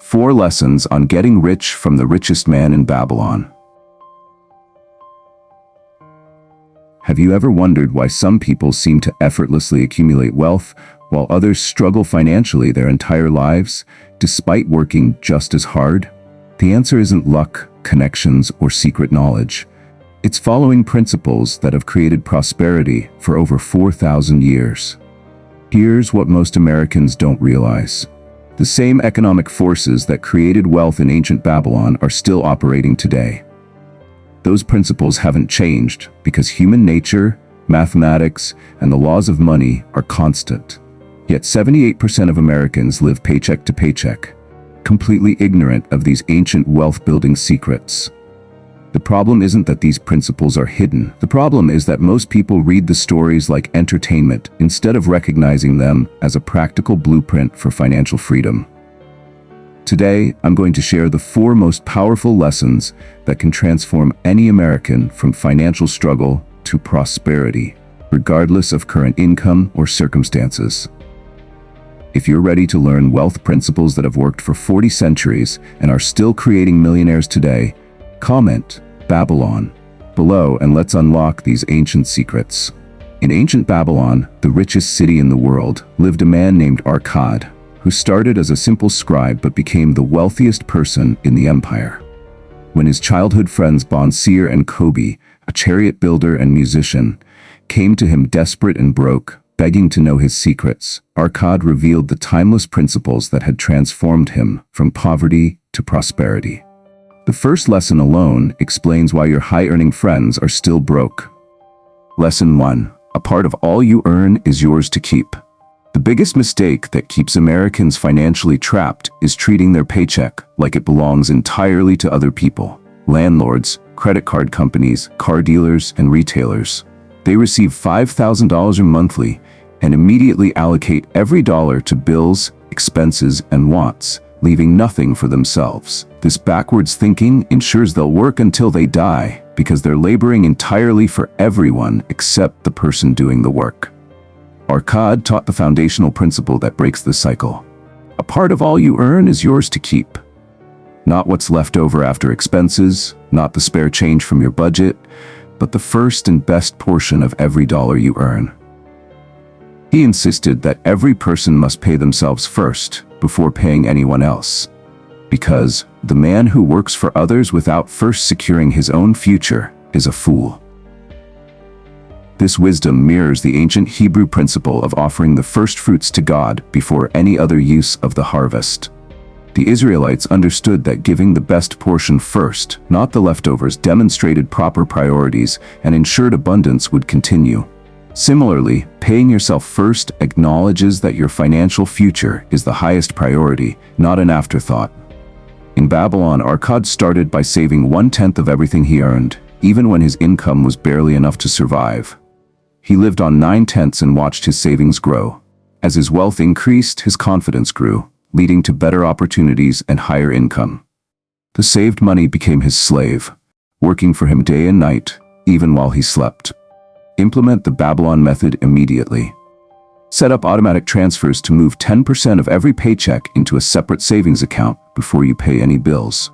4 lessons on getting rich from the richest man in Babylon. Have you ever wondered why some people seem to effortlessly accumulate wealth while others struggle financially their entire lives, despite working just as hard? The answer isn't luck, connections, or secret knowledge. It's following principles that have created prosperity for over 4,000 years. Here's what most Americans don't realize. The same economic forces that created wealth in ancient Babylon are still operating today. Those principles haven't changed because human nature, mathematics, and the laws of money are constant. Yet 78% of Americans live paycheck to paycheck, completely ignorant of these ancient wealth-building secrets. The problem isn't that these principles are hidden. The problem is that most people read the stories like entertainment instead of recognizing them as a practical blueprint for financial freedom. Today, I'm going to share the 4 most powerful lessons that can transform any American from financial struggle to prosperity, regardless of current income or circumstances. If you're ready to learn wealth principles that have worked for 40 centuries and are still creating millionaires today, comment Babylon below and let's unlock these ancient secrets. In ancient Babylon, the richest city in the world, lived a man named Arkad, who started as a simple scribe but became the wealthiest person in the empire. When his childhood friends Bonseer and Kobe, a chariot builder and musician, came to him desperate and broke, begging to know his secrets, Arkad revealed the timeless principles that had transformed him from poverty to prosperity. The first lesson alone explains why your high-earning friends are still broke. Lesson 1. A part of all you earn is yours to keep. The biggest mistake that keeps Americans financially trapped is treating their paycheck like it belongs entirely to other people. Landlords, credit card companies, car dealers, and retailers. They receive $5,000 monthly and immediately allocate every dollar to bills, expenses, and wants, leaving nothing for themselves. This backwards thinking ensures they'll work until they die because they're laboring entirely for everyone except the person doing the work. Arkad taught the foundational principle that breaks the cycle. A part of all you earn is yours to keep. Not what's left over after expenses, not the spare change from your budget, but the first and best portion of every dollar you earn. He insisted that every person must pay themselves first before paying anyone else, because the man who works for others without first securing his own future is a fool. This wisdom mirrors the ancient Hebrew principle of offering the first fruits to God before any other use of the harvest. The Israelites understood that giving the best portion first, not the leftovers, demonstrated proper priorities and ensured abundance would continue. Similarly, paying yourself first acknowledges that your financial future is the highest priority, not an afterthought. In Babylon, Arkad started by saving 1/10 of everything he earned, even when his income was barely enough to survive. He lived on 9/10 and watched his savings grow. As his wealth increased, his confidence grew, leading to better opportunities and higher income. The saved money became his slave, working for him day and night, even while he slept. Implement the Babylon method immediately. Set up automatic transfers to move 10% of every paycheck into a separate savings account before you pay any bills.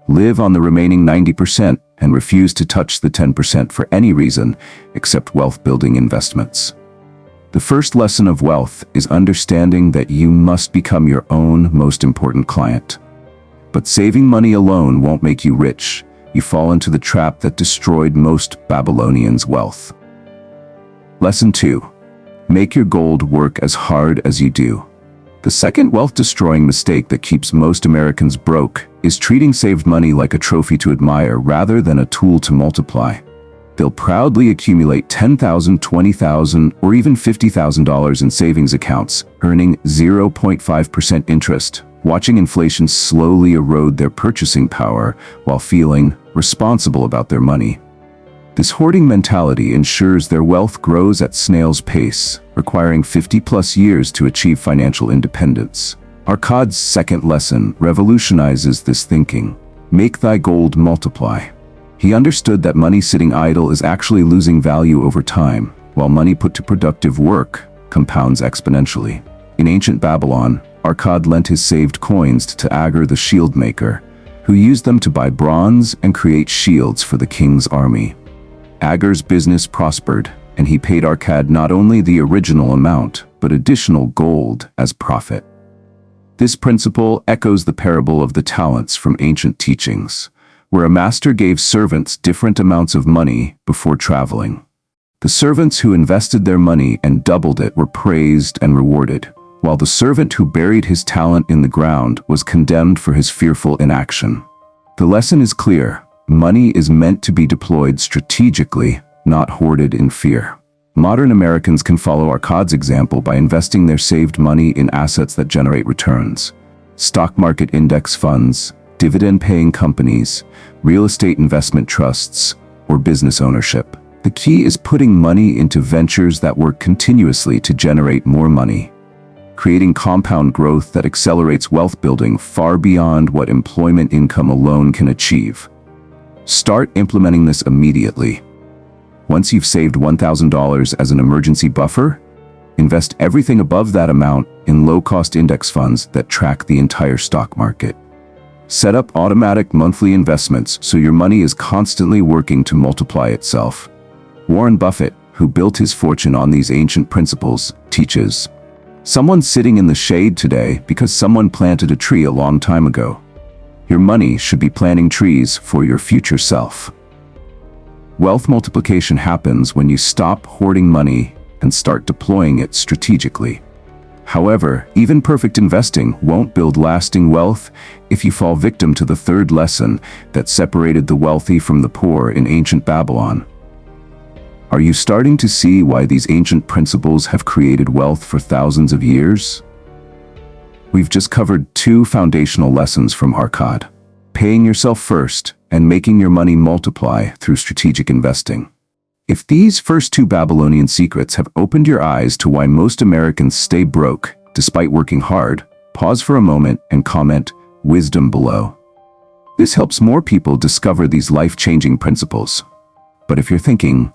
Live on the remaining 90% and refuse to touch the 10% for any reason except wealth-building investments. The first lesson of wealth is understanding that you must become your own most important client. But saving money alone won't make you rich. You fall into the trap that destroyed most Babylonians' wealth. Lesson 2. Make your gold work as hard as you do. The second wealth-destroying mistake that keeps most Americans broke is treating saved money like a trophy to admire rather than a tool to multiply. They'll proudly accumulate $10,000, $20,000, or even $50,000 in savings accounts, earning 0.5% interest, watching inflation slowly erode their purchasing power while feeling responsible about their money. This hoarding mentality ensures their wealth grows at snail's pace, requiring 50+ years to achieve financial independence. Arkad's second lesson revolutionizes this thinking. Make thy gold multiply. He understood that money sitting idle is actually losing value over time, while money put to productive work compounds exponentially. In ancient Babylon, Arkad lent his saved coins to Agar the shield maker, who used them to buy bronze and create shields for the king's army. Agar's business prospered, and he paid Arkad not only the original amount, but additional gold as profit. This principle echoes the parable of the talents from ancient teachings, where a master gave servants different amounts of money before traveling. The servants who invested their money and doubled it were praised and rewarded, while the servant who buried his talent in the ground was condemned for his fearful inaction. The lesson is clear: money is meant to be deployed strategically, not hoarded in fear. Modern Americans can follow Arkad's example by investing their saved money in assets that generate returns: stock market index funds, dividend-paying companies, real estate investment trusts, or business ownership. The key is putting money into ventures that work continuously to generate more money, creating compound growth that accelerates wealth building far beyond what employment income alone can achieve. Start implementing this immediately. Once you've saved $1,000 as an emergency buffer, invest everything above that amount in low-cost index funds that track the entire stock market. Set up automatic monthly investments so your money is constantly working to multiply itself. Warren Buffett, who built his fortune on these ancient principles, teaches, "Someone's sitting in the shade today because someone planted a tree a long time ago. Your money should be planting trees for your future self." Wealth multiplication happens when you stop hoarding money and start deploying it strategically. However, even perfect investing won't build lasting wealth if you fall victim to the third lesson that separated the wealthy from the poor in ancient Babylon. Are you starting to see why these ancient principles have created wealth for thousands of years? We've just covered two foundational lessons from Arkad: paying yourself first and making your money multiply through strategic investing. If these first two Babylonian secrets have opened your eyes to why most Americans stay broke despite working hard, pause for a moment and comment "wisdom" below. This helps more people discover these life-changing principles. But if you're thinking,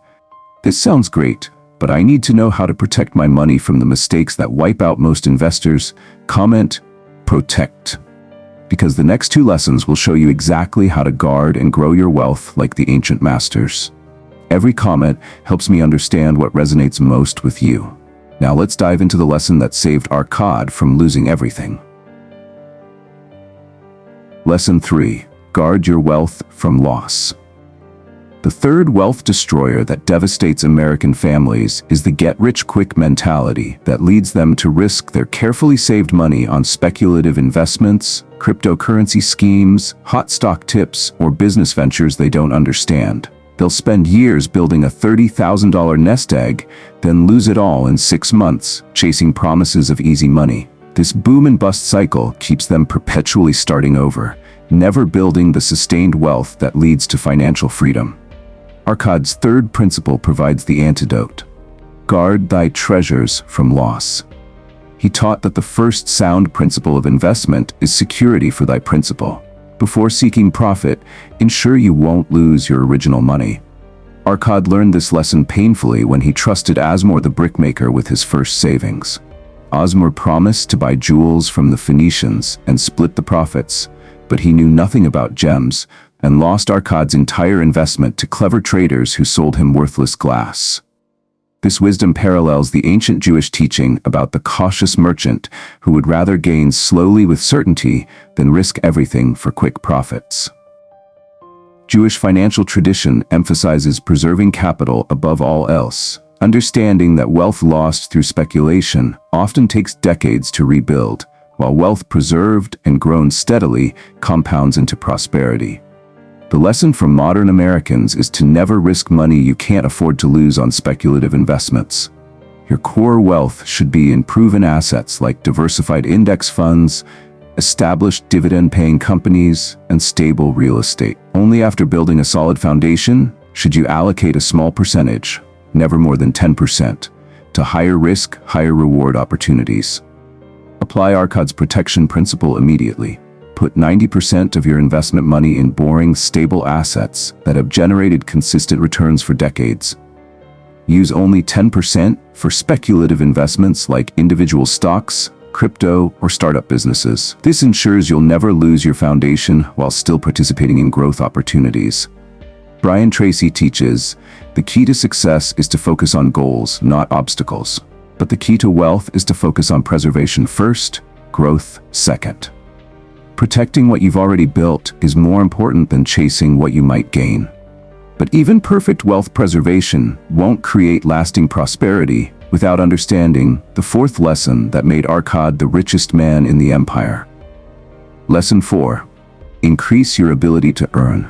"This sounds great, but I need to know how to protect my money from the mistakes that wipe out most investors," comment "protect." Because the next two lessons will show you exactly how to guard and grow your wealth like the ancient masters. Every comment helps me understand what resonates most with you. Now let's dive into the lesson that saved Arkad from losing everything. Lesson 3. Guard your wealth from loss. The third wealth destroyer that devastates American families is the get-rich-quick mentality that leads them to risk their carefully saved money on speculative investments, cryptocurrency schemes, hot stock tips, or business ventures they don't understand. They'll spend years building a $30,000 nest egg, then lose it all in 6 months, chasing promises of easy money. This boom and bust cycle keeps them perpetually starting over, never building the sustained wealth that leads to financial freedom. Arkad's third principle provides the antidote: guard thy treasures from loss. He taught that the first sound principle of investment is security for thy principal. Before seeking profit, ensure you won't lose your original money. Arkad learned this lesson painfully when he trusted Asmor the brickmaker with his first savings. Asmor promised to buy jewels from the Phoenicians and split the profits, but he knew nothing about gems and lost Arkad's entire investment to clever traders who sold him worthless glass. This wisdom parallels the ancient Jewish teaching about the cautious merchant who would rather gain slowly with certainty than risk everything for quick profits. Jewish financial tradition emphasizes preserving capital above all else, understanding that wealth lost through speculation often takes decades to rebuild, while wealth preserved and grown steadily compounds into prosperity. The lesson from modern Americans is to never risk money you can't afford to lose on speculative investments. Your core wealth should be in proven assets like diversified index funds, established dividend-paying companies, and stable real estate. Only after building a solid foundation should you allocate a small percentage, never more than 10%, to higher risk, higher reward opportunities. Apply Arkad's protection principle immediately. Put 90% of your investment money in boring, stable assets that have generated consistent returns for decades. Use only 10% for speculative investments like individual stocks, crypto, or startup businesses. This ensures you'll never lose your foundation while still participating in growth opportunities. Brian Tracy teaches, the key to success is to focus on goals, not obstacles. But the key to wealth is to focus on preservation first, growth second. Protecting what you've already built is more important than chasing what you might gain. But even perfect wealth preservation won't create lasting prosperity without understanding the fourth lesson that made Arkad the richest man in the empire. Lesson 4. Increase your ability to earn.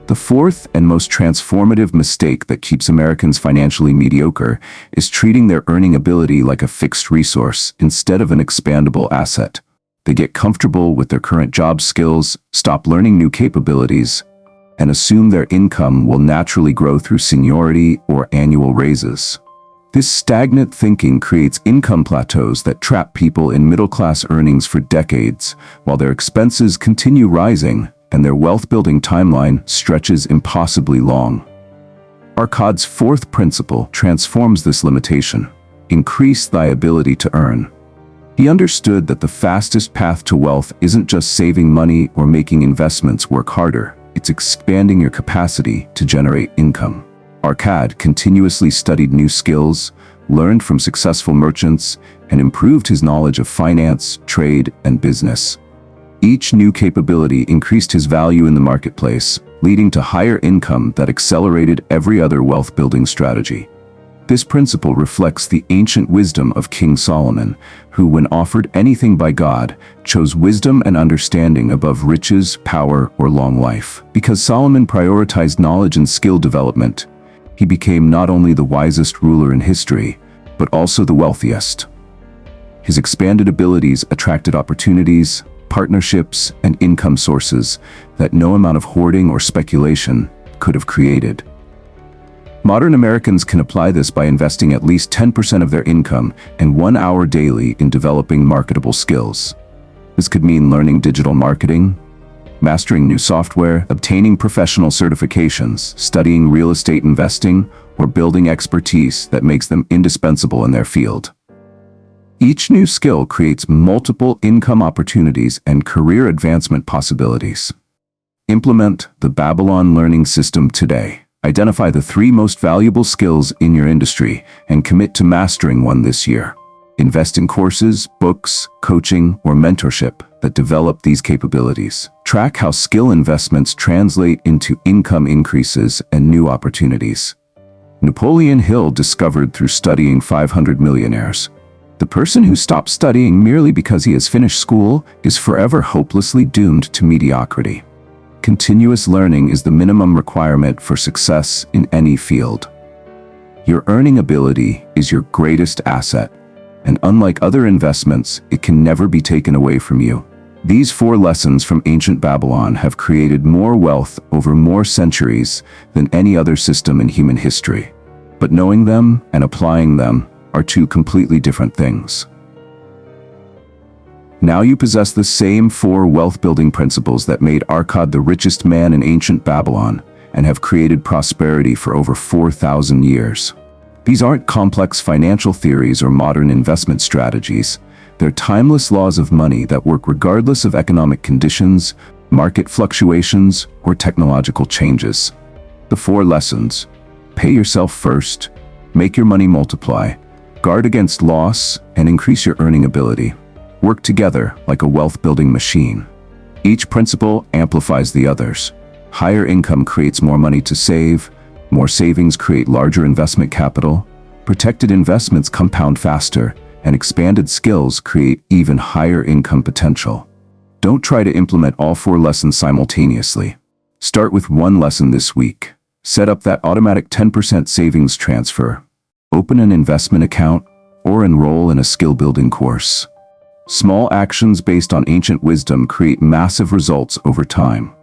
The fourth and most transformative mistake that keeps Americans financially mediocre is treating their earning ability like a fixed resource instead of an expandable asset. They get comfortable with their current job skills, stop learning new capabilities, and assume their income will naturally grow through seniority or annual raises. This stagnant thinking creates income plateaus that trap people in middle-class earnings for decades, while their expenses continue rising and their wealth-building timeline stretches impossibly long. Arkad's fourth principle transforms this limitation. Increase thy ability to earn. He understood that the fastest path to wealth isn't just saving money or making investments work harder, it's expanding your capacity to generate income. Arkad continuously studied new skills, learned from successful merchants, and improved his knowledge of finance, trade, and business. Each new capability increased his value in the marketplace, leading to higher income that accelerated every other wealth-building strategy. This principle reflects the ancient wisdom of King Solomon, who, when offered anything by God, chose wisdom and understanding above riches, power, or long life. Because Solomon prioritized knowledge and skill development, he became not only the wisest ruler in history, but also the wealthiest. His expanded abilities attracted opportunities, partnerships, and income sources that no amount of hoarding or speculation could have created. Modern Americans can apply this by investing at least 10% of their income and 1 hour daily in developing marketable skills. This could mean learning digital marketing, mastering new software, obtaining professional certifications, studying real estate investing, or building expertise that makes them indispensable in their field. Each new skill creates multiple income opportunities and career advancement possibilities. Implement the Babylon learning system today. Identify the 3 most valuable skills in your industry and commit to mastering one this year. Invest in courses, books, coaching, or mentorship that develop these capabilities. Track how skill investments translate into income increases and new opportunities. Napoleon Hill discovered through studying 500 millionaires. The person who stops studying merely because he has finished school is forever hopelessly doomed to mediocrity. Continuous learning is the minimum requirement for success in any field. Your earning ability is your greatest asset, and unlike other investments, it can never be taken away from you. These 4 lessons from ancient Babylon have created more wealth over more centuries than any other system in human history. But knowing them and applying them are 2 completely different things. Now you possess the same 4 wealth-building principles that made Arkad the richest man in ancient Babylon and have created prosperity for over 4,000 years. These aren't complex financial theories or modern investment strategies. They're timeless laws of money that work regardless of economic conditions, market fluctuations, or technological changes. The 4 lessons: pay yourself first, make your money multiply, guard against loss, and increase your earning ability. Work together like a wealth-building machine. Each principle amplifies the others. Higher income creates more money to save, more savings create larger investment capital, protected investments compound faster, and expanded skills create even higher income potential. Don't try to implement all 4 lessons simultaneously. Start with 1 lesson this week. Set up that automatic 10% savings transfer. Open an investment account or enroll in a skill-building course. Small actions based on ancient wisdom create massive results over time.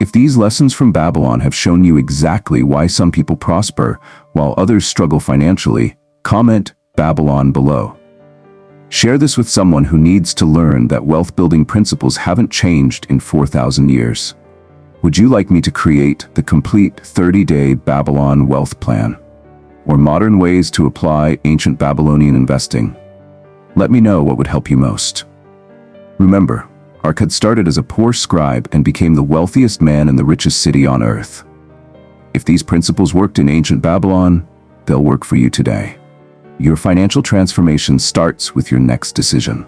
If these lessons from Babylon have shown you exactly why some people prosper while others struggle financially, comment Babylon below. Share this with someone who needs to learn that wealth-building principles haven't changed in 4,000 years. Would you like me to create the complete 30-day Babylon wealth plan? Or modern ways to apply ancient Babylonian investing? Let me know what would help you most. Remember, Arkad started as a poor scribe and became the wealthiest man in the richest city on earth. If these principles worked in ancient Babylon, they'll work for you today. Your financial transformation starts with your next decision.